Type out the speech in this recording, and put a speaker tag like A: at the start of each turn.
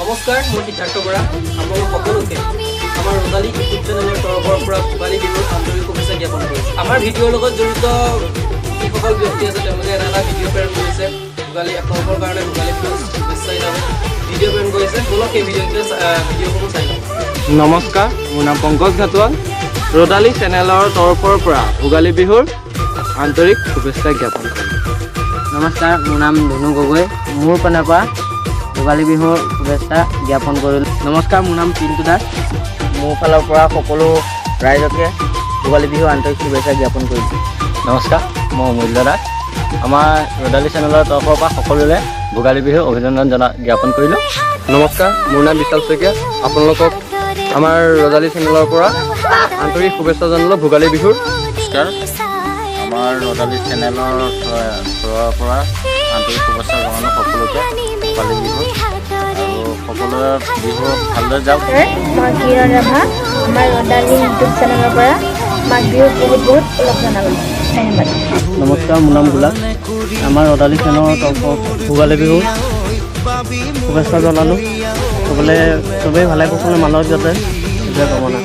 A: নমস্কাৰ, মই সিদ্ধাৰ্থ বৰা। আপোনালোক সকলোকে আমাৰ ৰজালি ইউটিউব চেনেলৰ তৰফৰ পৰা ভোগালী বিহুৰ আন্তৰিক শুভেচ্ছা জ্ঞাপন কৰিছোঁ। আমাৰ ভিডিঅ'ৰ লগত জড়িত যিসকল ব্যক্তি আছে তেওঁলোকে এটা ভিডিঅ' প্ৰেৰণ কৰিছে আপোনালোকৰ কাৰণে ভোগালী বিহুৰ শুভেচ্ছা হিচাপে ভিডিঅ' প্ৰেৰণ কৰিছে। বলক সেই ভিডিঅ'সমূহ চাই লওঁ।
B: নমস্কাৰ, মোৰ নাম পংকজ ঘাটোৱাল। ৰদালি চেনেলৰ তৰফৰ পৰা ভোগালী বিহুৰ আন্তৰিক শুভেচ্ছা জ্ঞাপন কৰিছোঁ।
C: নমস্কাৰ, মোৰ নাম ধনু গগৈ। মোৰ ফালৰ পৰা ভোগালী বিহুৰ শুভেচ্ছা জ্ঞাপন কৰিলোঁ। নমস্কাৰ, মোৰ নাম পিণ্টু দাস। মোৰ ফালৰ পৰা সকলো ৰাইজকে ভোগালী বিহুৰ আন্তৰিক শুভেচ্ছা জ্ঞাপন কৰিছোঁ।
B: নমস্কাৰ, মই অমূল্য দাস। আমাৰ ৰদালি চেনেলৰ তৰফৰ পৰা সকলোৰে ভোগালী বিহুৰ অভিনন্দন জ্ঞাপন কৰিলোঁ। নমস্কাৰ, মোৰ নাম বিশাল শইকীয়া। আপোনালোকক আমাৰ ৰদালি চেনেলৰ পৰা আন্তৰিক শুভেচ্ছা জনালোঁ ভোগালী বিহুৰ।
D: নমস্কাৰ, আমাৰ ৰদালি চেনেলৰ পৰা আন্তৰিক শুভেচ্ছা জনালোঁ সকলোকে ভোগালী বিহু আৰু সকলোৰে বিহু ভালদৰে যাওক।
E: মই কিৰণ ৰাভা। আমাৰ ৰদালি ইউটিউব চেনেলৰ পৰা মাঘ বিহুত বহুত অলপ জনালোঁ। ধন্যবাদ।
C: নমস্কাৰ, মোৰ নাম গোলাপ। আমাৰ ৰদালি চেনেলৰ তৰফৰ ভোগালী বিহুৰ শুভেচ্ছা জনালোঁ। সকলোৱে চবেই ভালে কুশলে মানুহক যাতে কামনা।